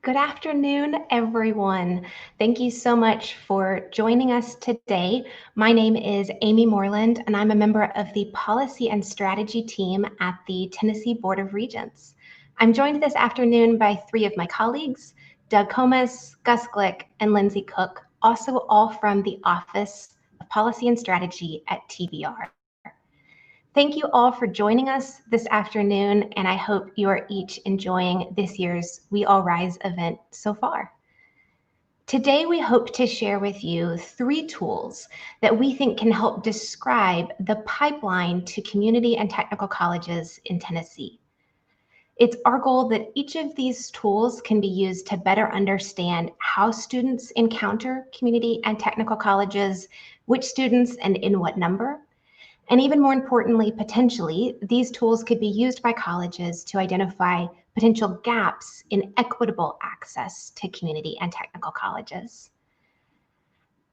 Good afternoon, everyone. Thank you so much for joining us today. My name is Amy Moreland, and I'm a member of the Policy and Strategy team at the Tennessee Board of Regents. I'm joined this afternoon by three of my colleagues, Doug Comas, Gus Glick, and Lindsay Cook, also all from the Office of Policy and Strategy at TBR. Thank you all for joining us this afternoon, and I hope you are each enjoying this year's We All Rise event so far. Today, we hope to share with you 3 tools that we think can help describe the pipeline to community and technical colleges in Tennessee. It's our goal that each of these tools can be used to better understand how students encounter community and technical colleges, which students and in what number. And even more importantly, potentially, these tools could be used by colleges to identify potential gaps in equitable access to community and technical colleges.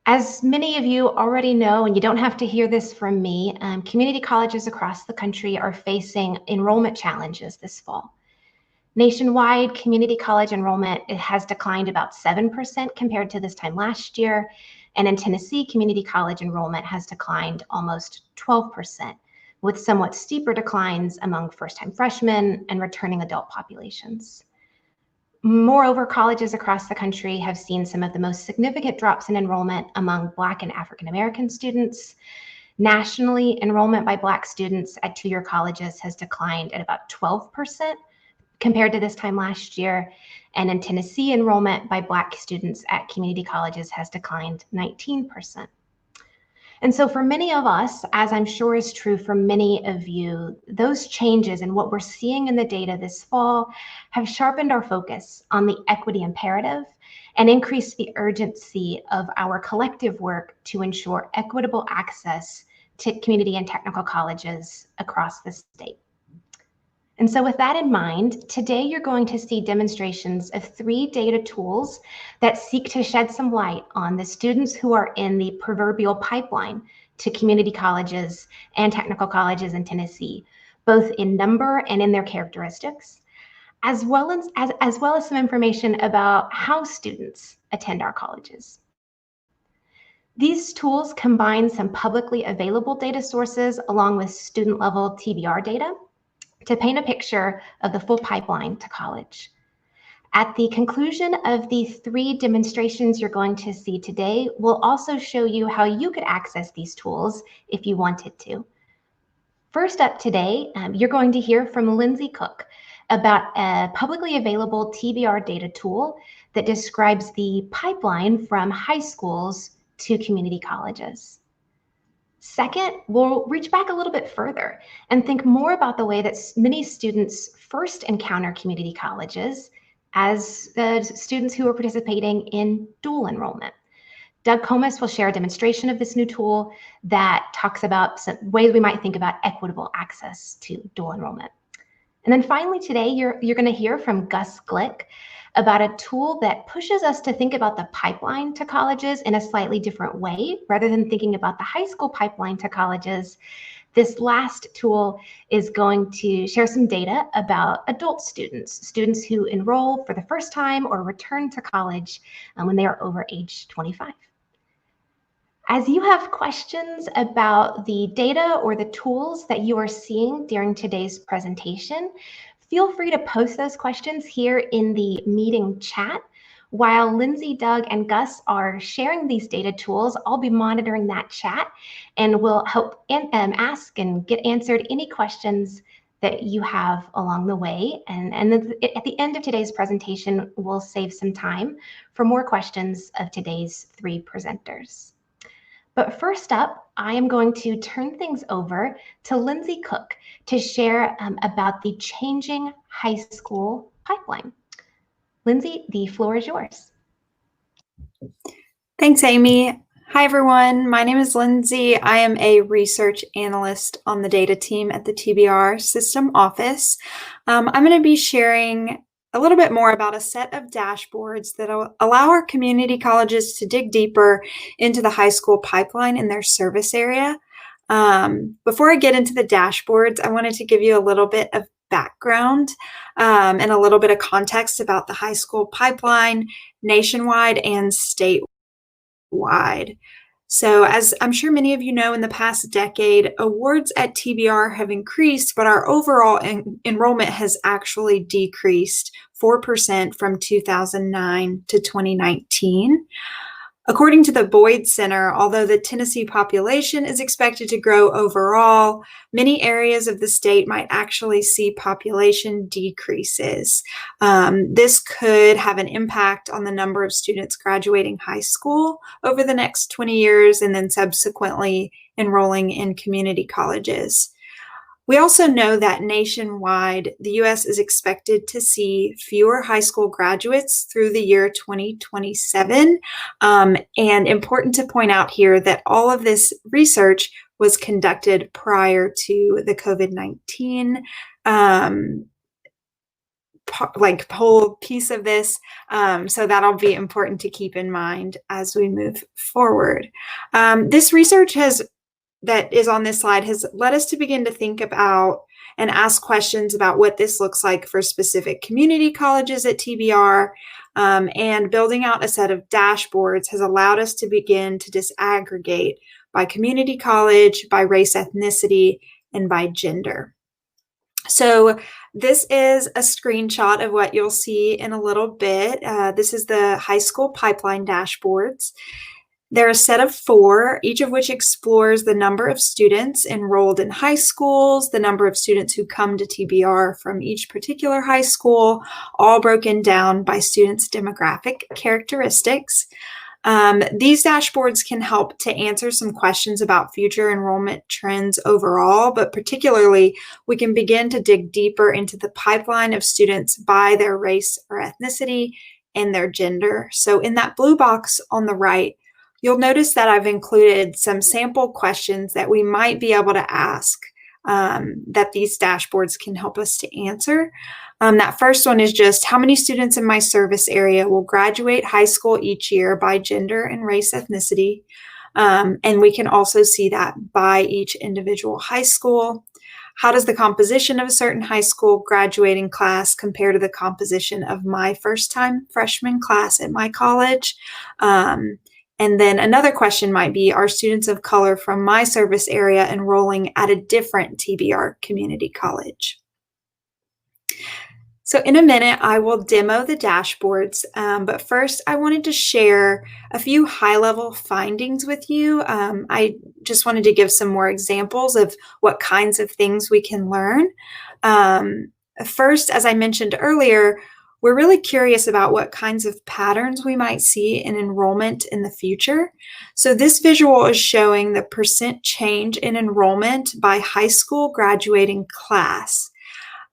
As many of you already know, and you don't have to hear this from me, community colleges across the country are facing enrollment challenges this fall. Nationwide, community college enrollment has declined about 7% compared to this time last year. And in Tennessee, community college enrollment has declined almost 12%, with somewhat steeper declines among first-time freshmen and returning adult populations. Moreover, colleges across the country have seen some of the most significant drops in enrollment among Black and African American students. Nationally, enrollment by Black students at two-year colleges has declined at about 12% compared to this time last year. And in Tennessee, enrollment by Black students at community colleges has declined 19%. And so for many of us, as I'm sure is true for many of you, those changes in what we're seeing in the data this fall have sharpened our focus on the equity imperative and increased the urgency of our collective work to ensure equitable access to community and technical colleges across the state. And so with that in mind, today you're going to see demonstrations of 3 data tools that seek to shed some light on the students who are in the proverbial pipeline to community colleges and technical colleges in Tennessee, both in number and in their characteristics, as well as some information about how students attend our colleges. These tools combine some publicly available data sources along with student-level TBR data to paint a picture of the full pipeline to college. At the conclusion of the 3 demonstrations you're going to see today, we'll also show you how you could access these tools if you wanted to. First up today, you're going to hear from Lindsay Cook about a publicly available TBR data tool that describes the pipeline from high schools to community colleges. Second, we'll reach back a little bit further and think more about the way that many students first encounter community colleges as students who are participating in dual enrollment. Doug Comas will share a demonstration of this new tool that talks about some ways we might think about equitable access to dual enrollment. And then finally today, you're going to hear from Gus Glick about a tool that pushes us to think about the pipeline to colleges in a slightly different way. Rather than thinking about the high school pipeline to colleges, this last tool is going to share some data about adult students who enroll for the first time or return to college when they are over age 25. As you have questions about the data or the tools that you are seeing during today's presentation, feel free to post those questions here in the meeting chat. While Lindsay, Doug, and Gus are sharing these data tools, I'll be monitoring that chat and will help ask and get answered any questions that you have along the way. And at the end of today's presentation, we'll save some time for more questions of today's 3 presenters. But first up, I am going to turn things over to Lindsay Cook to share about the changing high school pipeline. Lindsay, the floor is yours. Thanks, Amy. Hi, everyone. My name is Lindsay. I am a research analyst on the data team at the TBR System Office. I'm going to be sharing a little bit more about a set of dashboards that allow our community colleges to dig deeper into the high school pipeline in their service area. Before I get into the dashboards, I wanted to give you a little bit of background and a little bit of context about the high school pipeline nationwide and statewide. So as I'm sure many of you know, in the past decade, awards at TBR have increased, but our overall enrollment has actually decreased 4% from 2009 to 2019. According to the Boyd Center, although the Tennessee population is expected to grow overall, many areas of the state might actually see population decreases. This could have an impact on the number of students graduating high school over the next 20 years and then subsequently enrolling in community colleges. We also know that nationwide, the U.S. is expected to see fewer high school graduates through the year 2027. And important to point out here that all of this research was conducted prior to the COVID-19 whole piece of this. So that'll be important to keep in mind as we move forward. This research that is on this slide has led us to begin to think about and ask questions about what this looks like for specific community colleges at TBR, and building out a set of dashboards has allowed us to begin to disaggregate by community college, by race, ethnicity, and by gender. So this is a screenshot of what you'll see in a little bit. This is the high school pipeline dashboards. They're a set of 4, each of which explores the number of students enrolled in high schools, the number of students who come to TBR from each particular high school, all broken down by students' demographic characteristics. These dashboards can help to answer some questions about future enrollment trends overall, but particularly we can begin to dig deeper into the pipeline of students by their race or ethnicity and their gender. So in that blue box on the right, you'll notice that I've included some sample questions that we might be able to ask that these dashboards can help us to answer. That first one is just, how many students in my service area will graduate high school each year by gender and race ethnicity? And we can also see that by each individual high school. How does the composition of a certain high school graduating class compare to the composition of my first-time freshman class at my college? And then another question might be, are students of color from my service area enrolling at a different TBR community college? So in a minute, I will demo the dashboards, but first I wanted to share a few high-level findings with you. I just wanted to give some more examples of what kinds of things we can learn. First, as I mentioned earlier, we're really curious about what kinds of patterns we might see in enrollment in the future. So this visual is showing the percent change in enrollment by high school graduating class.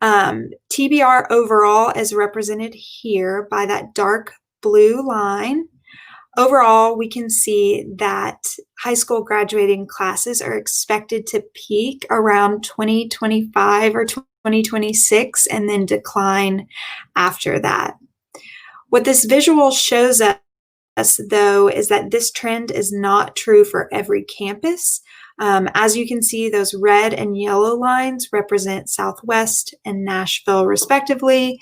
TBR overall is represented here by that dark blue line. Overall, we can see that high school graduating classes are expected to peak around 2025 or 2026 and then decline after that. What this visual shows us, though, is that this trend is not true for every campus. As you can see, those red and yellow lines represent Southwest and Nashville, respectively.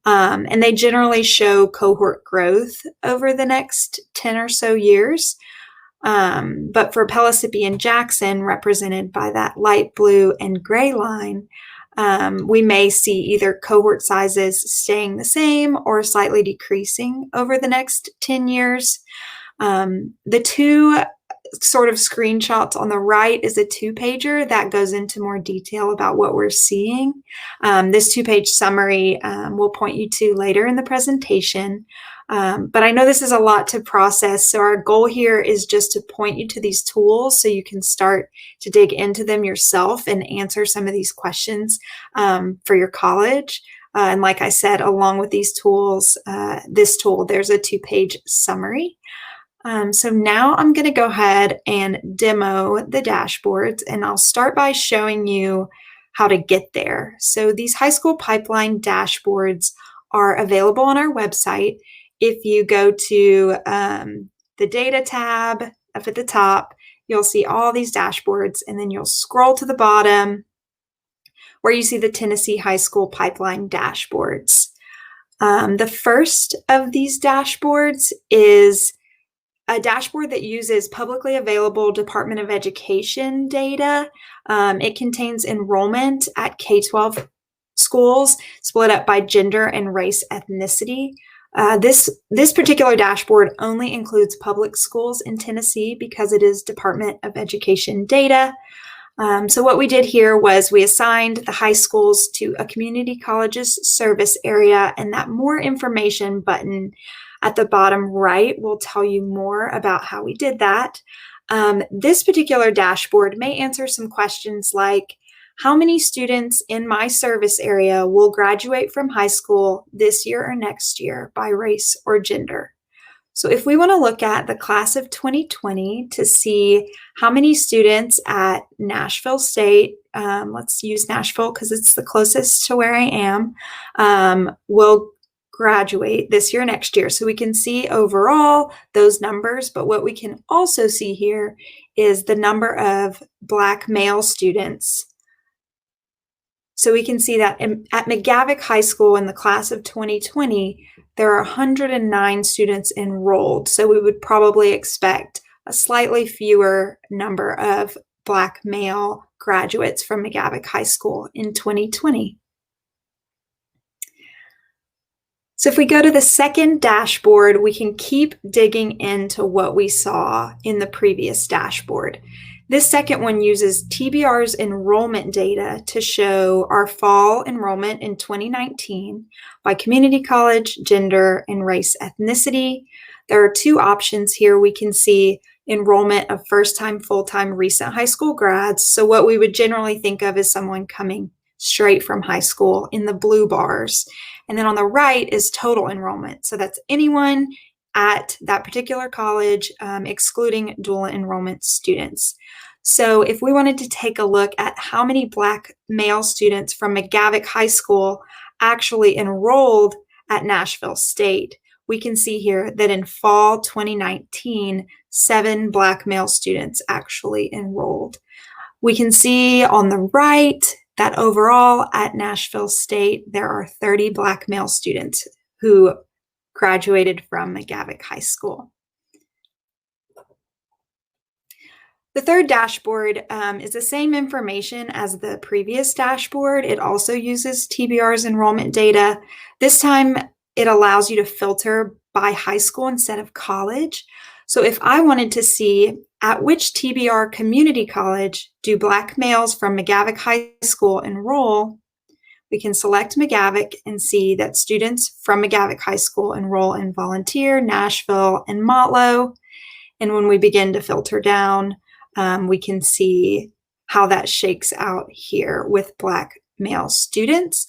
And they generally show cohort growth over the next 10 or so years. But for Pellissippi and Jackson, represented by that light blue and gray line, we may see either cohort sizes staying the same or slightly decreasing over the next 10 years. The two sort of screenshots on the right is a 2-pager that goes into more detail about what we're seeing. This 2-page summary we'll point you to later in the presentation. But I know this is a lot to process, so our goal here is just to point you to these tools so you can start to dig into them yourself and answer some of these questions for your college. And like I said, along with these tools, this tool, there's a 2-page summary. So now I'm going to go ahead and demo the dashboards, and I'll start by showing you how to get there. So these high school pipeline dashboards are available on our website. If you go to the data tab up at the top, you'll see all these dashboards, and then you'll scroll to the bottom where you see the Tennessee high school pipeline dashboards. The first of these dashboards is a dashboard that uses publicly available Department of Education data. It contains enrollment at K-12 schools split up by gender and race ethnicity. This particular dashboard only includes public schools in Tennessee because it is Department of Education data. So what we did here was we assigned the high schools to a community college's service area, and that more information button at the bottom right will tell you more about how we did that. This particular dashboard may answer some questions like, how many students in my service area will graduate from high school this year or next year by race or gender? So if we want to look at the class of 2020 to see how many students at Nashville State, let's use Nashville because it's the closest to where I am, will graduate this year, next year. So we can see overall those numbers, but what we can also see here is the number of Black male students. So we can see that at McGavock High School in the class of 2020, there are 109 students enrolled. So we would probably expect a slightly fewer number of Black male graduates from McGavock High School in 2020. So if we go to the second dashboard, we can keep digging into what we saw in the previous dashboard. This second one uses TBR's enrollment data to show our fall enrollment in 2019 by community college, gender, and race ethnicity. There are two options here. We can see enrollment of first-time, full-time, recent high school grads. So what we would generally think of as someone coming straight from high school in the blue bars. And then on the right is total enrollment. So that's anyone at that particular college, excluding dual enrollment students. So if we wanted to take a look at how many Black male students from McGavock High School actually enrolled at Nashville State, we can see here that in fall 2019, 7 Black male students actually enrolled. We can see on the right that overall at Nashville State, there are 30 Black male students who graduated from McGavock High School. The third dashboard is the same information as the previous dashboard. It also uses TBR's enrollment data. This time, it allows you to filter by high school instead of college. So if I wanted to see at which TBR community college do Black males from McGavock High School enroll, we can select McGavock and see that students from McGavock High School enroll in Volunteer, Nashville, and Motlow. And when we begin to filter down, we can see how that shakes out here with Black male students.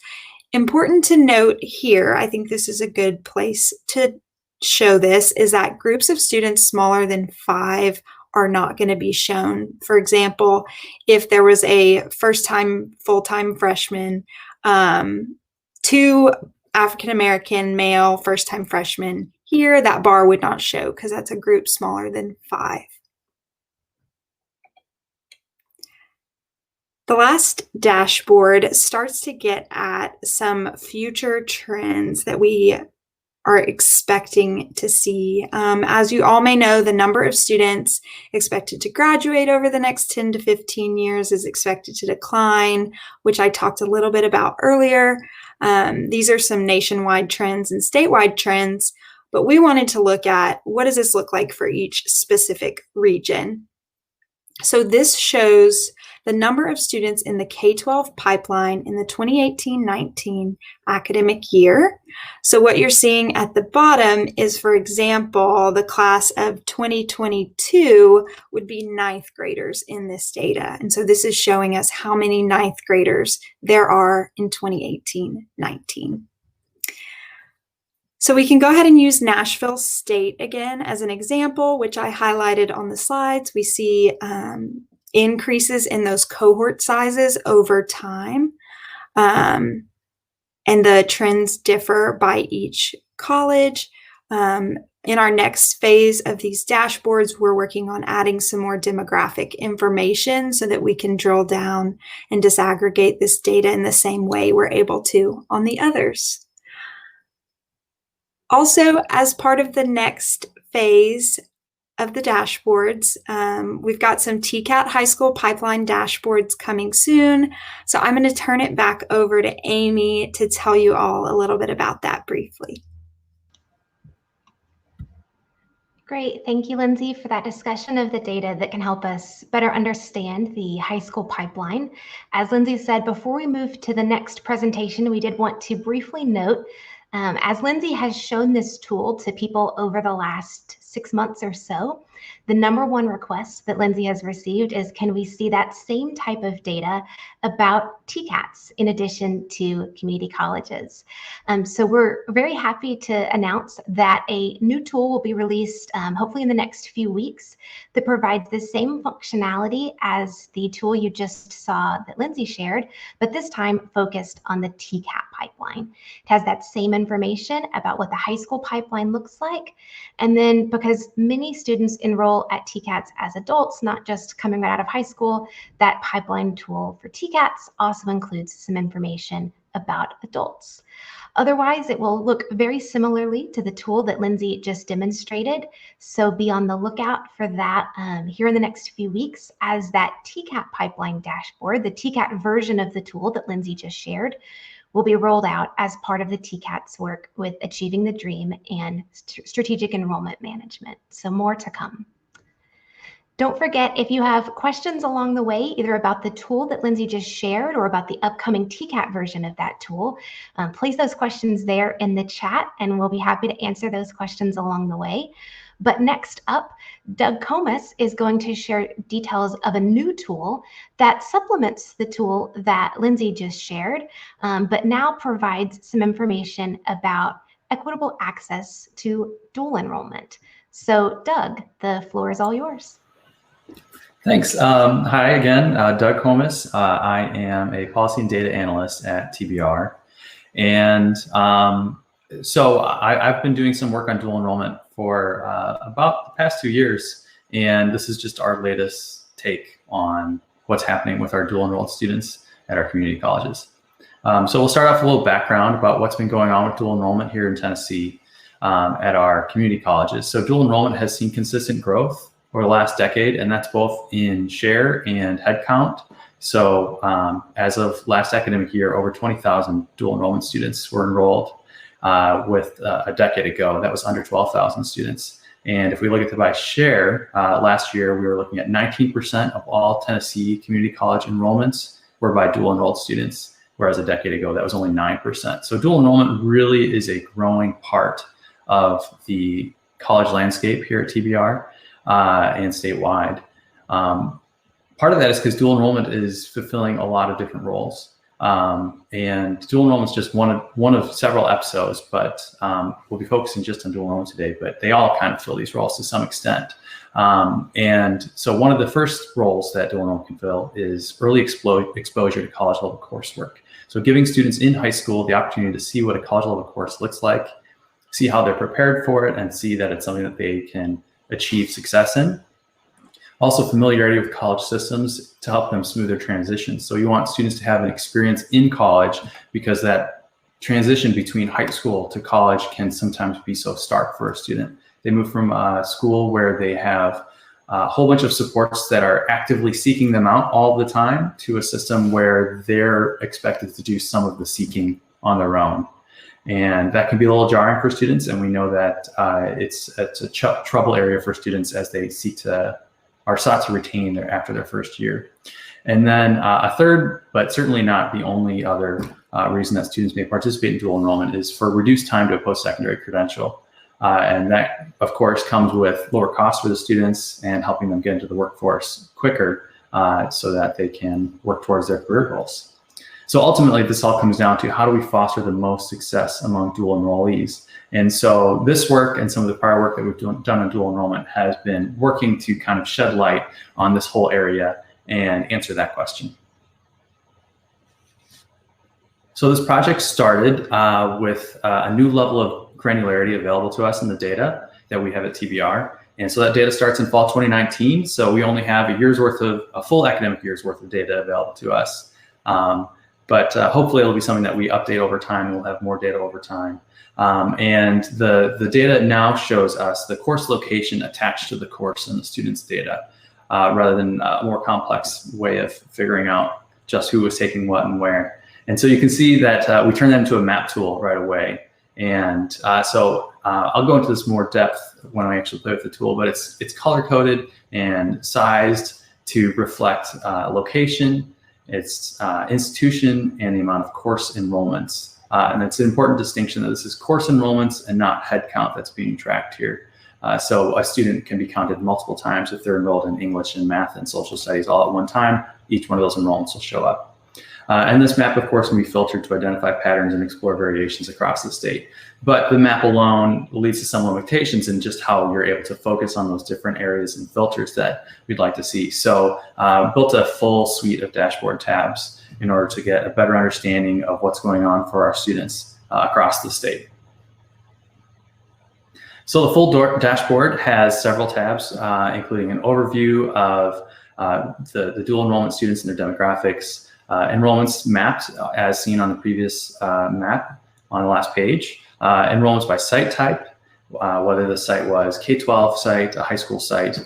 Important to note here, I think this is a good place to show this, is that groups of students smaller than 5 are not going to be shown. For example, if there was a first-time, full-time freshman, 2 African-American male first-time freshmen here, that bar would not show because that's a group smaller than 5. The last dashboard starts to get at some future trends that we are expecting to see. As you all may know, the number of students expected to graduate over the next 10 to 15 years is expected to decline, which I talked a little bit about earlier. These are some nationwide trends and statewide trends, but we wanted to look at what does this look like for each specific region. So this shows the number of students in the K-12 pipeline in the 2018-19 academic year. So what you're seeing at the bottom is, for example, the class of 2022 would be 9th graders in this data. And so this is showing us how many 9th graders there are in 2018-19. So we can go ahead and use Nashville State again as an example, which I highlighted on the slides. We see increases in those cohort sizes over time, and the trends differ by each college. In our next phase of these dashboards, we're working on adding some more demographic information so that we can drill down and disaggregate this data in the same way we're able to on the others. Also, as part of the next phase of the dashboards, we've got some TCAT high school pipeline dashboards coming soon. So I'm going to turn it back over to Amy to tell you all a little bit about that briefly. Great. Thank you, Lindsay, for that discussion of the data that can help us better understand the high school pipeline. As Lindsay said, before we move to the next presentation, we did want to briefly note, as Lindsay has shown this tool to people over the last 6 months or so, the #1 request that Lindsay has received is, can we see that same type of data about TCATs in addition to community colleges? So we're very happy to announce that a new tool will be released hopefully in the next few weeks that provides the same functionality as the tool you just saw that Lindsay shared, but this time focused on the TCAT pipeline. It has that same information about what the high school pipeline looks like. And then because many students enroll at TCATs as adults, not just coming right out of high school, that pipeline tool for TCATs also includes some information about adults. Otherwise, it will look very similarly to the tool that Lindsay just demonstrated. So be on the lookout for that here in the next few weeks as that TCAT pipeline dashboard, the TCAT version of the tool that Lindsay just shared, will be rolled out as part of the TCAT's work with Achieving the Dream and Strategic Enrollment Management. So more to come. Don't forget, if you have questions along the way, either about the tool that Lindsay just shared or about the upcoming TCAT version of that tool, place those questions there in the chat and we'll be happy to answer those questions along the way. But next up, Doug Comas is going to share details of a new tool that supplements the tool that Lindsay just shared, but now provides some information about equitable access to dual enrollment. So Doug, the floor is all yours. Thanks. Hi again, Doug Comas. I am a policy and data analyst at TBR. And so I've been doing some work on dual enrollment for about the past 2 years. And this is just our latest take on what's happening with our dual enrolled students at our community colleges. So we'll start off with a little background about what's been going on with dual enrollment here in Tennessee at our community colleges. So dual enrollment has seen consistent growth over the last decade, and that's both in share and head count. So as of last academic year, over 20,000 dual enrollment students were enrolled with a decade ago. That was under 12,000 students. And if we look at the by share, last year we were looking at 19% of all Tennessee community college enrollments were by dual enrolled students, whereas a decade ago that was only 9%. So dual enrollment really is a growing part of the college landscape here at TBR. And statewide. Part of that is because dual enrollment is fulfilling a lot of different roles. And dual enrollment is just one of several episodes, but we'll be focusing just on dual enrollment today, but they all kind of fill these roles to some extent. And so one of the first roles that dual enrollment can fill is early exposure to college level coursework. So giving students in high school the opportunity to see what a college level course looks like, see how they're prepared for it, and see that it's something that they can achieve success in. Also, familiarity with college systems to help them smooth their transitions. So you want students to have an experience in college because that transition between high school to college can sometimes be so stark for a student. They move from a school where they have a whole bunch of supports that are actively seeking them out all the time to a system where they're expected to do some of the seeking on their own. And that can be a little jarring for students, and we know that it's a trouble area for students as they sought to retain after their first year. And then a third, but certainly not the only other reason that students may participate in dual enrollment is for reduced time to a post-secondary credential. And that, of course, comes with lower costs for the students and helping them get into the workforce quicker so that they can work towards their career goals. So ultimately, this all comes down to how do we foster the most success among dual enrollees? And so this work and some of the prior work that we've done on dual enrollment has been working to kind of shed light on this whole area and answer that question. So this project started with a new level granularity available to us in the data that we have at TBR. And so that data starts in fall 2019. So we only have a full academic year's worth of data available to us. But hopefully it'll be something that we update over time. We'll have more data over time. And the data now shows us the course location attached to the course and the student's data, rather than a more complex way of figuring out just who was taking what and where. And so you can see that we turn that into a map tool right away. And so I'll go into this more depth when I actually play with the tool, but it's color coded and sized to reflect location, its institution, and the amount of course enrollments. And it's an important distinction that this is course enrollments and not head count that's being tracked here. So a student can be counted multiple times if they're enrolled in English and math and social studies all at one time. Each one of those enrollments will show up. And this map, of course, can be filtered to identify patterns and explore variations across the state. But the map alone leads to some limitations in just how you're able to focus on those different areas and filters that we'd like to see. So built a full suite of dashboard tabs in order to get a better understanding of what's going on for our students across the state. So the full dashboard has several tabs, including an overview of the dual enrollment students and their demographics, enrollments mapped as seen on the previous map on the last page, enrollments by site type, whether the site was K-12 site, a high school site,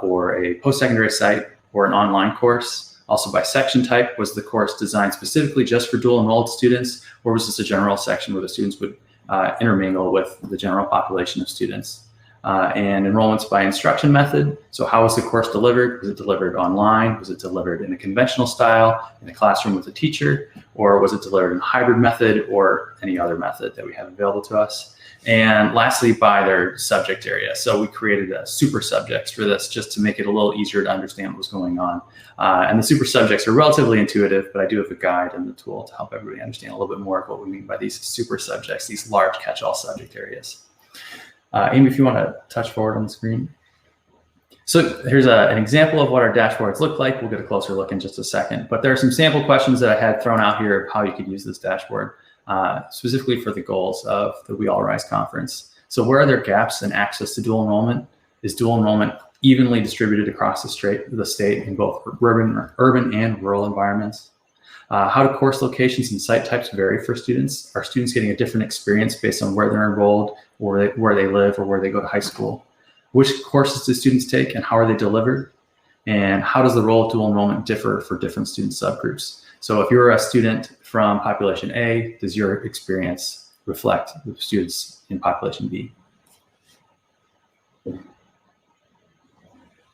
or a post-secondary site, or an online course. Also by section type, was the course designed specifically just for dual enrolled students, or was this a general section where the students would intermingle with the general population of students? And enrollments by instruction method. So how was the course delivered? Was it delivered online? Was it delivered in a conventional style in a classroom with a teacher? Or was it delivered in a hybrid method or any other method that we have available to us? And lastly, by their subject area. So we created super subjects for this just to make it a little easier to understand what was going on. And the super subjects are relatively intuitive, but I do have a guide in the tool to help everybody understand a little bit more of what we mean by these super subjects, these large catch-all subject areas. Amy, if you want to touch forward on the screen. So here's an example of what our dashboards look like. We'll get a closer look in just a second, but there are some sample questions that I had thrown out here of how you could use this dashboard, specifically for the goals of the We All Rise conference. So where are there gaps in access to dual enrollment? Is dual enrollment evenly distributed across the state in both urban and rural environments? How do course locations and site types vary for students? Are students getting a different experience based on where they're enrolled, or where they live, or where they go to high school? Which courses do students take and how are they delivered? And how does the role of dual enrollment differ for different student subgroups? So if you're a student from population A, does your experience reflect the students in population B?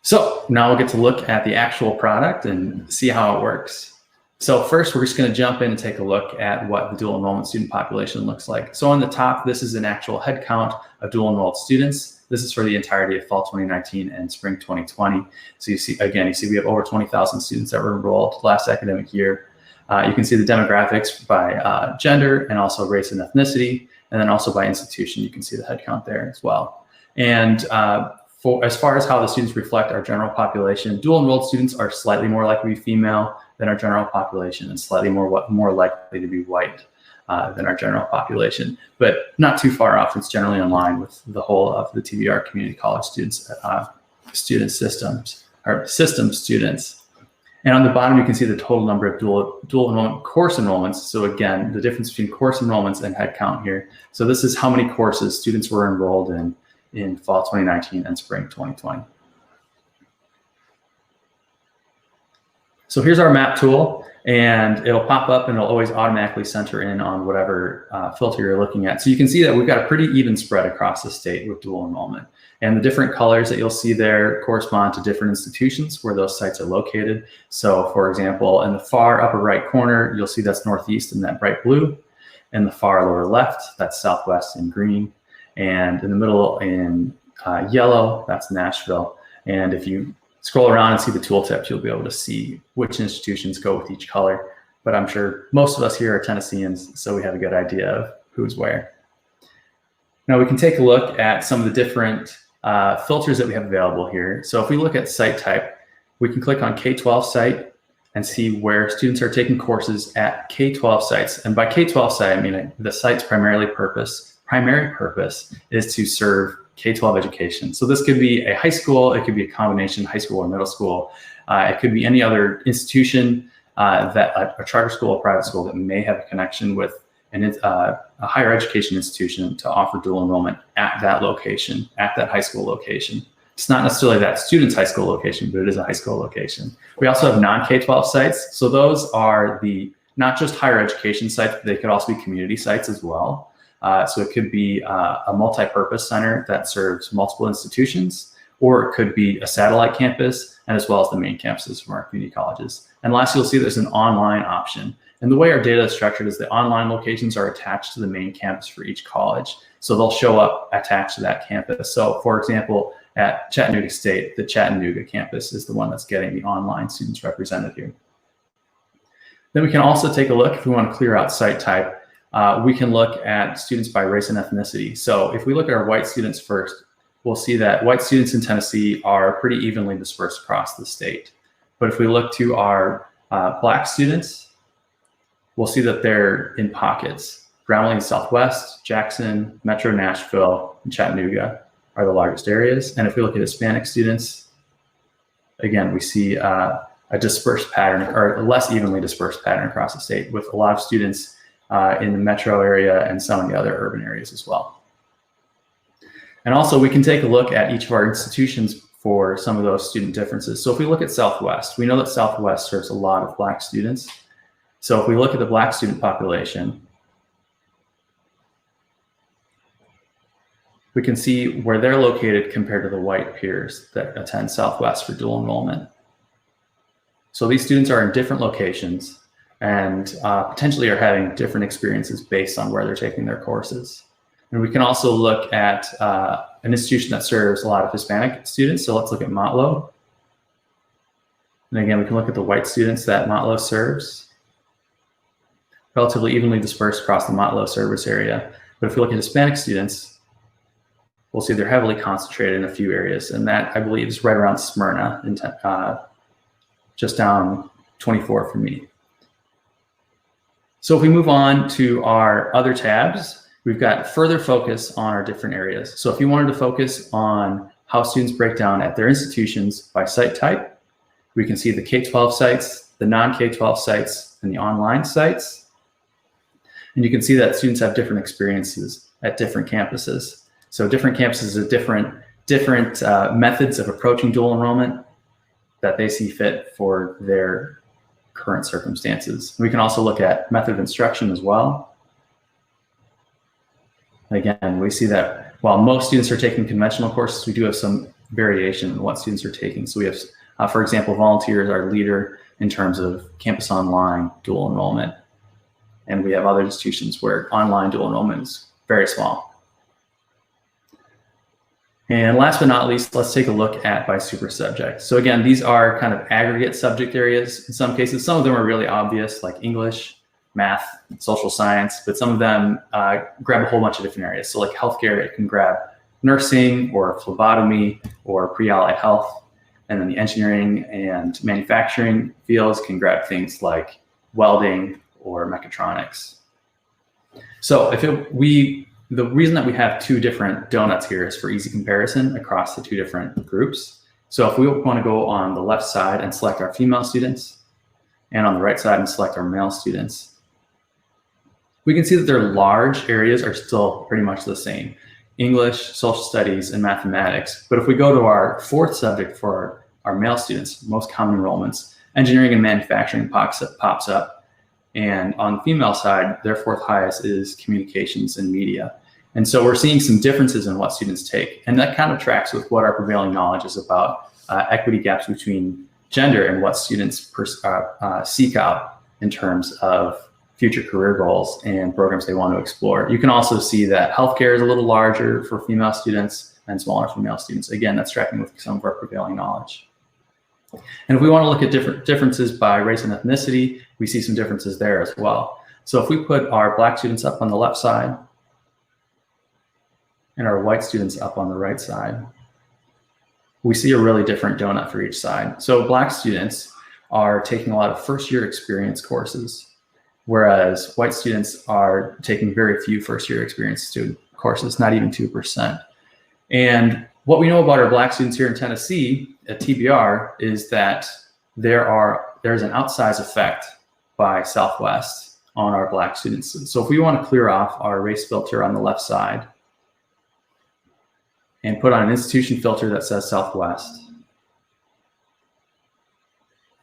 So now we'll get to look at the actual product and see how it works. So first, we're just going to jump in and take a look at what the dual enrollment student population looks like. So on the top, this is an actual head count of dual enrolled students. This is for the entirety of fall 2019 and spring 2020. So you see we have over 20,000 students that were enrolled last academic year. You can see the demographics by gender and also race and ethnicity, and then also by institution. You can see the head count there as well. And as far as how the students reflect our general population, dual enrolled students are slightly more likely to be female than our general population and slightly more likely to be white than our general population, but not too far off. It's generally in line with the whole of the TBR community college students, system students. And on the bottom, you can see the total number of dual enrollment course enrollments. So again, the difference between course enrollments and head count here. So this is how many courses students were enrolled in fall 2019 and spring 2020. So here's our map tool, and it'll pop up and it'll always automatically center in on whatever filter you're looking at. So you can see that we've got a pretty even spread across the state with dual enrollment. And the different colors that you'll see there correspond to different institutions where those sites are located. So for example, in the far upper right corner, you'll see that's Northeast in that bright blue. In the far lower left, that's Southwest in green. And in the middle in yellow, that's Nashville. And if you scroll around and see the tooltips, you'll be able to see which institutions go with each color. But I'm sure most of us here are Tennesseans, so we have a good idea of who's where. Now we can take a look at some of the different filters that we have available here. So if we look at site type, we can click on K-12 site and see where students are taking courses at K-12 sites. And by K-12 site, I mean the site's primarily purpose primary purpose is to serve K-12 education. So this could be a high school, it could be a combination high school or middle school. It could be any other institution that a charter school or private school that may have a connection with a higher education institution to offer dual enrollment at that location, at that high school location. It's not necessarily that student's high school location, but it is a high school location. We also have non-K-12 sites. So those are not just higher education sites, but they could also be community sites as well. So it could be a multi-purpose center that serves multiple institutions, or it could be a satellite campus, and as well as the main campuses from our community colleges. And last, you'll see there's an online option. And the way our data is structured is the online locations are attached to the main campus for each college. So they'll show up attached to that campus. So for example, at Chattanooga State, the Chattanooga campus is the one that's getting the online students represented here. Then we can also take a look, if we want to clear out site type, we can look at students by race and ethnicity. So if we look at our white students first, we'll see that white students in Tennessee are pretty evenly dispersed across the state. But if we look to our Black students, we'll see that they're in pockets. Grambling Southwest, Jackson, Metro Nashville, and Chattanooga are the largest areas. And if we look at Hispanic students, again, we see a dispersed pattern, or a less evenly dispersed pattern across the state, with a lot of students in the metro area and some in the other urban areas as well. And also we can take a look at each of our institutions for some of those student differences. So if we look at Southwest, we know that Southwest serves a lot of Black students. So if we look at the Black student population, we can see where they're located compared to the white peers that attend Southwest for dual enrollment. So these students are in different locations and potentially are having different experiences based on where they're taking their courses. And we can also look at an institution that serves a lot of Hispanic students. So let's look at Motlow. And again, we can look at the white students that Motlow serves. Relatively evenly dispersed across the Motlow service area. But if we look at Hispanic students, we'll see they're heavily concentrated in a few areas. And that, I believe, is right around Smyrna, just down 24 from me. So if we move on to our other tabs, we've got further focus on our different areas. So if you wanted to focus on how students break down at their institutions by site type, we can see the K-12 sites, the non-K-12 sites, and the online sites. And you can see that students have different experiences at different campuses. So different campuses have different methods of approaching dual enrollment that they see fit for their current circumstances. We can also look at method of instruction as well. Again, we see that while most students are taking conventional courses, we do have some variation in what students are taking. So we have, for example, volunteers are leader in terms of campus online dual enrollment. And we have other institutions where online dual enrollment is very small. And last but not least, let's take a look at by super subject. So again, these are kind of aggregate subject areas. In some cases, some of them are really obvious, like English, math, social science, but some of them grab a whole bunch of different areas. So like healthcare, it can grab nursing or phlebotomy or pre-allied health. And then the engineering and manufacturing fields can grab things like welding or mechatronics. So the reason that we have two different donuts here is for easy comparison across the two different groups. So if we want to go on the left side and select our female students, and on the right side and select our male students, we can see that their large areas are still pretty much the same: English, social studies, and mathematics. But if we go to our fourth subject for our male students, most common enrollments, engineering and manufacturing pops up. And on the female side, their fourth highest is communications and media. And so we're seeing some differences in what students take. And that kind of tracks with what our prevailing knowledge is about equity gaps between gender and what students seek out in terms of future career goals and programs they want to explore. You can also see that healthcare is a little larger for female students and smaller for male students. Again, that's tracking with some of our prevailing knowledge. And if we want to look at different differences by race and ethnicity, we see some differences there as well. So if we put our Black students up on the left side and our white students up on the right side, we see a really different donut for each side. So Black students are taking a lot of first-year experience courses, whereas white students are taking very few first-year experience courses, not even 2%. And what we know about our Black students here in Tennessee at TBR is that there's an outsized effect by Southwest on our Black students. So if we want to clear off our race filter on the left side and put on an institution filter that says Southwest,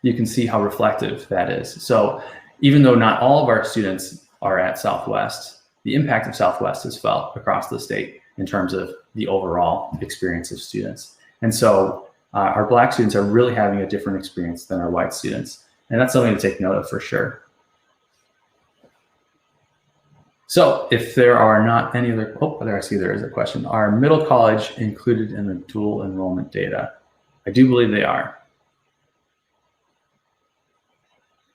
you can see how reflective that is. So even though not all of our students are at Southwest, the impact of Southwest is felt across the state in terms of the overall experience of students. And so our Black students are really having a different experience than our white students. And that's something to take note of for sure. So if there are not any other, I see there is a question. Are middle college included in the dual enrollment data? I do believe they are.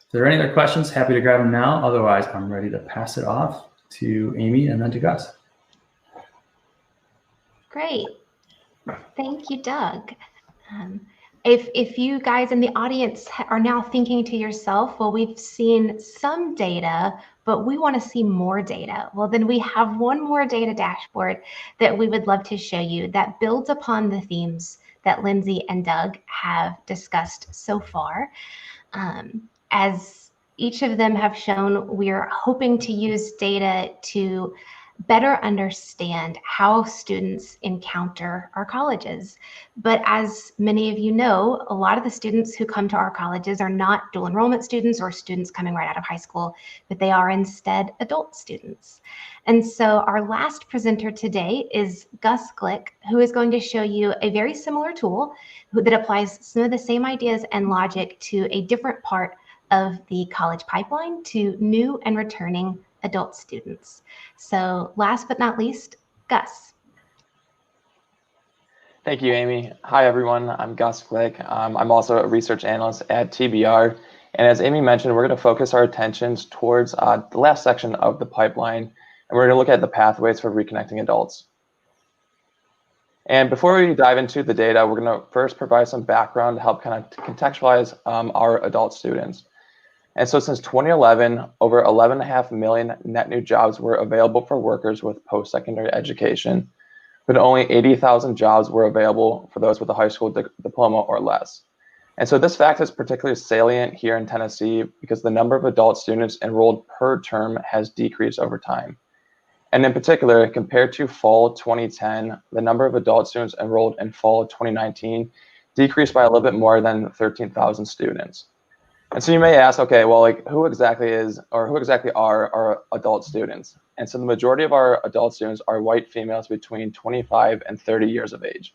If there are any other questions, happy to grab them now. Otherwise, I'm ready to pass it off to Amy and then to Gus. Great. Thank you, Doug. If you guys in the audience are now thinking to yourself, well, we've seen some data, but we want to see more data. Well, then we have one more data dashboard that we would love to show you that builds upon the themes that Lindsay and Doug have discussed so far. As each of them have shown, we're hoping to use data to better understand how students encounter our colleges. But as many of you know, a lot of the students who come to our colleges are not dual enrollment students or students coming right out of high school, but they are instead adult students. And so our last presenter today is Gus Glick, who is going to show you a very similar tool that applies some of the same ideas and logic to a different part of the college pipeline to new and returning adult students. So last but not least, Gus. Thank you, Amy. Hi, everyone. I'm Gus Glick. I'm also a research analyst at TBR. And as Amy mentioned, we're going to focus our attentions towards the last section of the pipeline, and we're going to look at the pathways for reconnecting adults. And before we dive into the data, we're going to first provide some background to help kind of contextualize our adult students. And so since 2011, over 11.5 million net new jobs were available for workers with post-secondary education, but only 80,000 jobs were available for those with a high school diploma or less. And so this fact is particularly salient here in Tennessee because the number of adult students enrolled per term has decreased over time. And in particular, compared to fall 2010, the number of adult students enrolled in fall 2019 decreased by a little bit more than 13,000 students. And so you may ask, okay, well, like who exactly are our adult students? And so the majority of our adult students are white females between 25 and 30 years of age.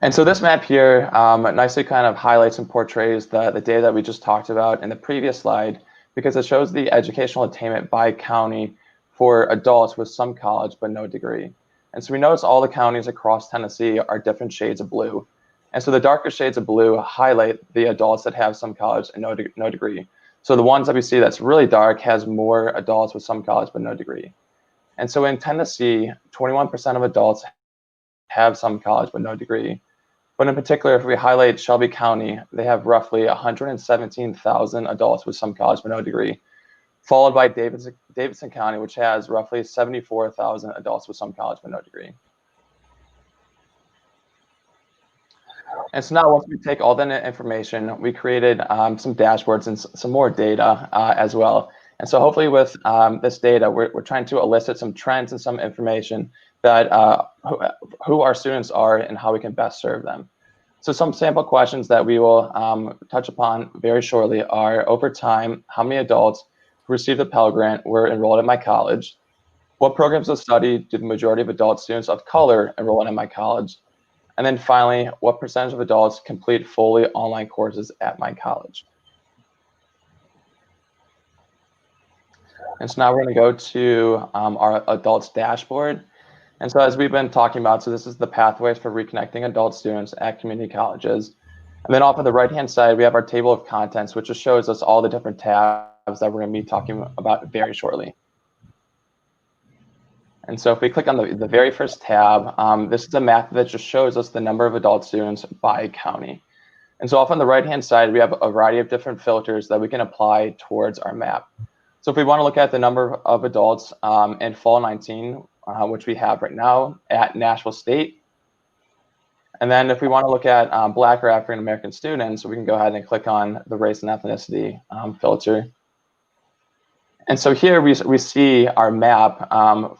And so this map here nicely kind of highlights and portrays the data that we just talked about in the previous slide, because it shows the educational attainment by county for adults with some college but no degree. And so we notice all the counties across Tennessee are different shades of blue. And so the darker shades of blue highlight the adults that have some college and no degree. So the ones that we see that's really dark has more adults with some college but no degree. And so in Tennessee, 21% of adults have some college but no degree. But in particular, if we highlight Shelby County, they have roughly 117,000 adults with some college but no degree, followed by Davidson County, which has roughly 74,000 adults with some college but no degree. And so now once we take all that information, we created some dashboards and some more data as well. And so hopefully with this data, we're trying to elicit some trends and some information that who our students are and how we can best serve them. So some sample questions that we will touch upon very shortly are, over time, how many adults who received a Pell Grant were enrolled at my college? What programs of study do the majority of adult students of color enroll in my college? And then finally, what percentage of adults complete fully online courses at my college? And so now we're going to go to our adults dashboard. And so as we've been talking about, so this is the pathways for reconnecting adult students at community colleges. And then off of the right-hand side, we have our table of contents, which just shows us all the different tabs that we're going to be talking about very shortly. And so if we click on the very first tab, this is a map that just shows us the number of adult students by county. And so off on the right-hand side, we have a variety of different filters that we can apply towards our map. So if we want to look at the number of adults in fall 19, which we have right now at Nashville State, and then if we want to look at Black or African American students, we can go ahead and click on the race and ethnicity filter. And so here we see our map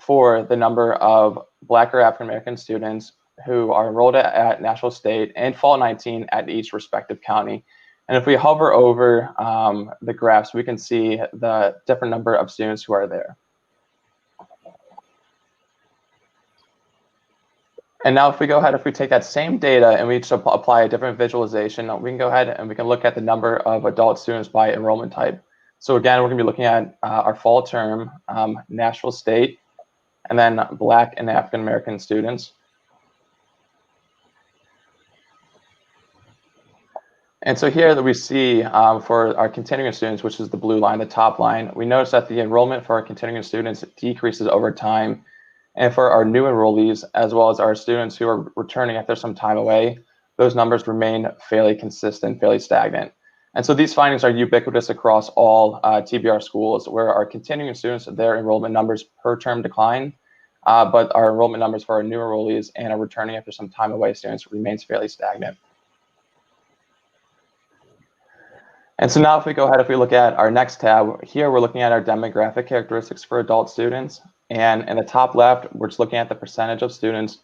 for the number of Black or African American students who are enrolled at Nashville State in fall 19 at each respective county. And if we hover over the graphs, we can see the different number of students who are there. And now if we go ahead, if we take that same data and we just apply a different visualization, we can go ahead and we can look at the number of adult students by enrollment type. So again, we're going to be looking at our fall term, Nashville State, and then Black and African American students. And so here that we see for our continuing students, which is the blue line, the top line, we notice that the enrollment for our continuing students decreases over time. And for our new enrollees, as well as our students who are returning after some time away, those numbers remain fairly consistent, fairly stagnant. And so these findings are ubiquitous across all TBR schools, where our continuing students, their enrollment numbers per term decline, but our enrollment numbers for our new enrollees and our returning after some time away students remains fairly stagnant. And so now if we go ahead, if we look at our next tab, here we're looking at our demographic characteristics for adult students. And in the top left, we're just looking at the percentage of students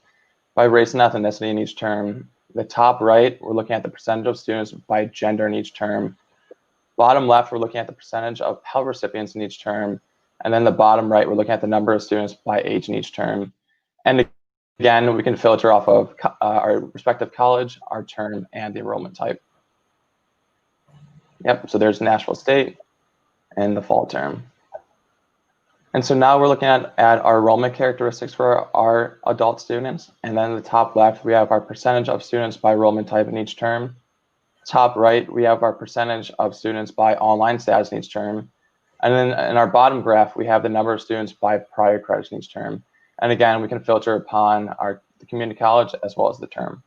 by race and ethnicity in each term. The top right, we're looking at the percentage of students by gender in each term. Bottom left, we're looking at the percentage of Pell recipients in each term. And then the bottom right, we're looking at the number of students by age in each term. And again, we can filter off of our respective college, our term, and the enrollment type. Yep, so there's Nashville State and the fall term. And so now we're looking at our enrollment characteristics for our adult students. And then the top left, we have our percentage of students by enrollment type in each term. Top right, we have our percentage of students by online status in each term. And then in our bottom graph, we have the number of students by prior credits in each term. And again, we can filter upon the community college as well as the term.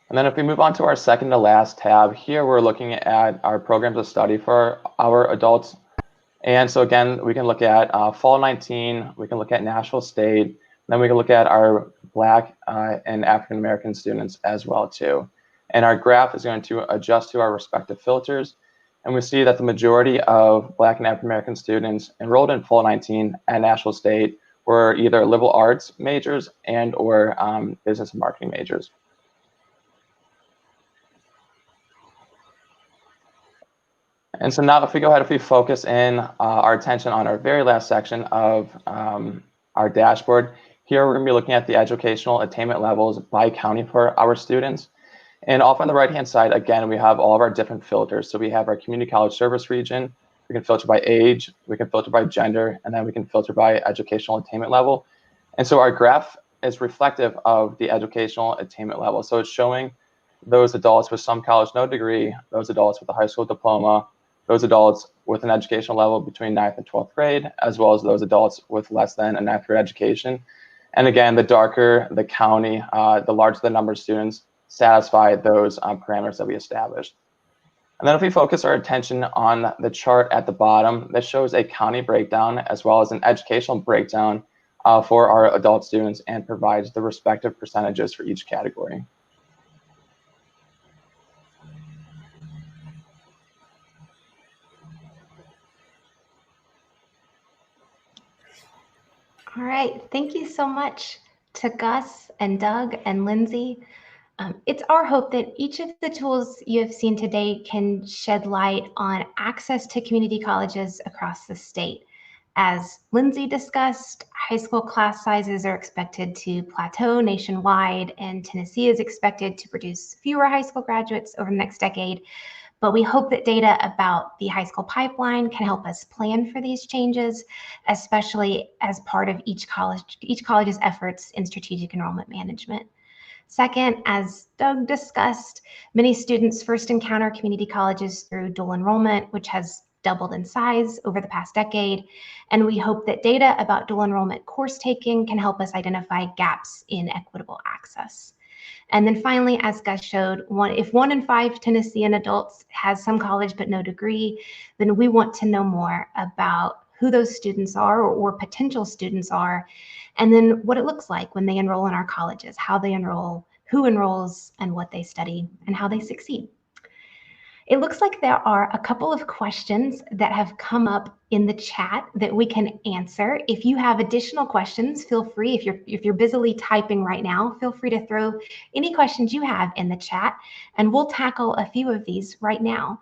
And then if we move on to our second to last tab, here we're looking at our programs of study for our adults. And so again, we can look at fall 19, we can look at Nashville State, then we can look at our Black and African American students as well too. And our graph is going to adjust to our respective filters. And we see that the majority of Black and African American students enrolled in fall 19 at Nashville State were either liberal arts majors and or business and marketing majors. And so now if we go ahead, if we focus in our attention on our very last section of our dashboard, here we're going to be looking at the educational attainment levels by county for our students. And off on the right-hand side, again, we have all of our different filters. So we have our community college service region. We can filter by age, we can filter by gender, and then we can filter by educational attainment level. And so our graph is reflective of the educational attainment level. So it's showing those adults with some college no degree, those adults with a high school diploma, those adults with an educational level between 9th and 12th grade, as well as those adults with less than a 9th grade education. And again, the darker the county, the larger the number of students satisfy those parameters that we established. And then if we focus our attention on the chart at the bottom, that shows a county breakdown as well as an educational breakdown for our adult students and provides the respective percentages for each category. All right, thank you so much to Gus and Doug and Lindsay. It's our hope that each of the tools you have seen today can shed light on access to community colleges across the state. As Lindsay discussed, high school class sizes are expected to plateau nationwide, and Tennessee is expected to produce fewer high school graduates over the next decade. But we hope that data about the high school pipeline can help us plan for these changes, especially as part of each college's efforts in strategic enrollment management. Second, as Doug discussed, many students first encounter community colleges through dual enrollment, which has doubled in size over the past decade. And we hope that data about dual enrollment course taking can help us identify gaps in equitable access. And then finally, as Gus showed, if 1 in 5 Tennessean adults has some college but no degree, then we want to know more about who those students are or potential students are, and then what it looks like when they enroll in our colleges, how they enroll, who enrolls, and what they study, and how they succeed. It looks like there are a couple of questions that have come up in the chat that we can answer. If you have additional questions, feel free. If you're busily typing right now, feel free to throw any questions you have in the chat, and we'll tackle a few of these right now.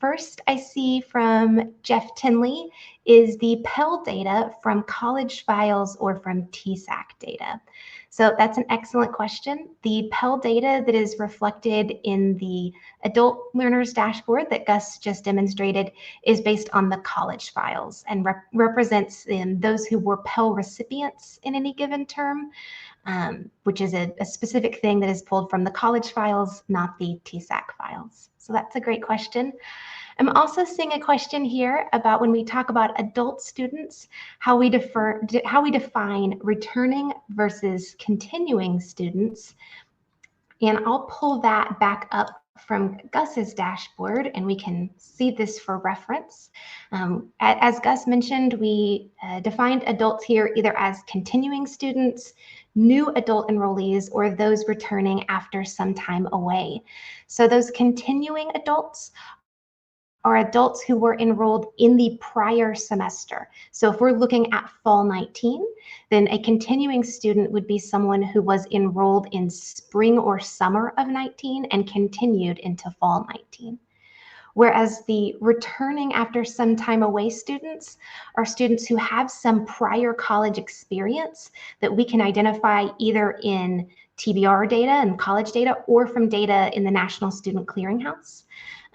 First, I see from Jeff Tinley, is the Pell data from college files or from TCAT data? So that's an excellent question. The Pell data that is reflected in the adult learners dashboard that Gus just demonstrated is based on the college files and represents those who were Pell recipients in any given term, which is a specific thing that is pulled from the college files, not the TCAT files. So that's a great question. I'm also seeing a question here about when we talk about adult students, how we define returning versus continuing students. And I'll pull that back up from Gus's dashboard, and we can see this for reference. As Gus mentioned, we defined adults here either as continuing students, new adult enrollees, or those returning after some time away. So those continuing adults are adults who were enrolled in the prior semester. So if we're looking at fall 19, then a continuing student would be someone who was enrolled in spring or summer of 19 and continued into fall 19. Whereas the returning after some time away students are students who have some prior college experience that we can identify either in TBR data and college data or from data in the National Student Clearinghouse.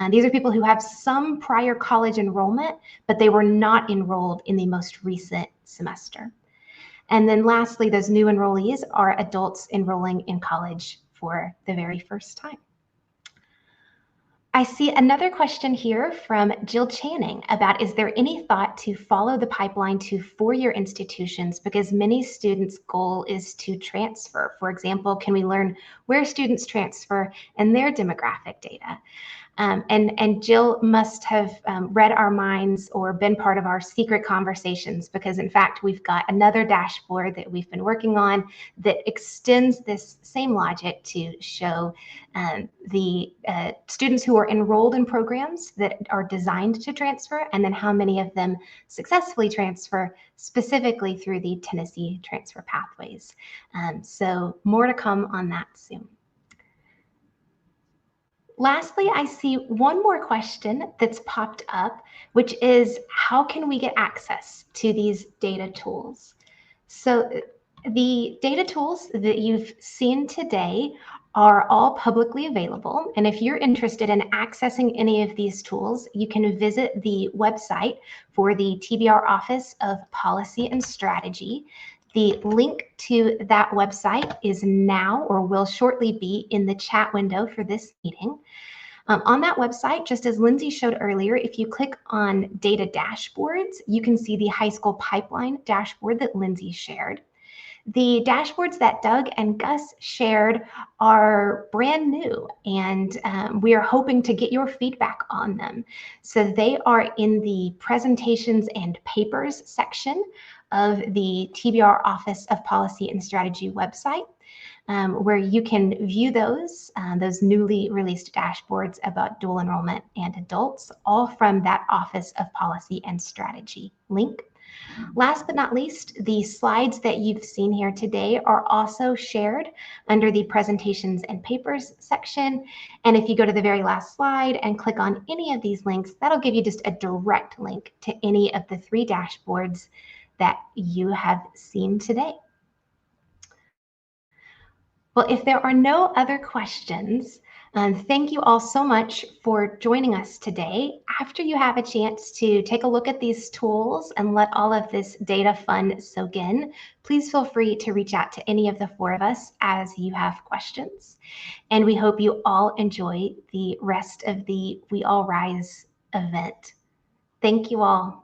These are people who have some prior college enrollment, but they were not enrolled in the most recent semester. And then lastly, those new enrollees are adults enrolling in college for the very first time. I see another question here from Jill Channing about, is there any thought to follow the pipeline to four-year institutions because many students' goal is to transfer? For example, can we learn where students transfer and their demographic data? And Jill must have read our minds or been part of our secret conversations, because in fact, we've got another dashboard that we've been working on that extends this same logic to show the students who are enrolled in programs that are designed to transfer, and then how many of them successfully transfer, specifically through the Tennessee transfer pathways. So more to come on that soon. Lastly, I see one more question that's popped up, which is, how can we get access to these data tools? So the data tools that you've seen today are all publicly available. And if you're interested in accessing any of these tools, you can visit the website for the TBR Office of Policy and Strategy. The link to that website is now, or will shortly be, in the chat window for this meeting. On that website, just as Lindsay showed earlier, if you click on data dashboards, you can see the high school pipeline dashboard that Lindsay shared. The dashboards that Doug and Gus shared are brand new, and we are hoping to get your feedback on them. So they are in the presentations and papers section of the TBR Office of Policy and Strategy website, where you can view those newly released dashboards about dual enrollment and adults, all from that Office of Policy and Strategy link. Last but not least, the slides that you've seen here today are also shared under the presentations and papers section. And if you go to the very last slide and click on any of these links, that'll give you just a direct link to any of the 3 dashboards that you have seen today. Well, if there are no other questions, thank you all so much for joining us today. After you have a chance to take a look at these tools and let all of this data fun soak in, please feel free to reach out to any of the 4 of us as you have questions. And we hope you all enjoy the rest of the We All Rise event. Thank you all.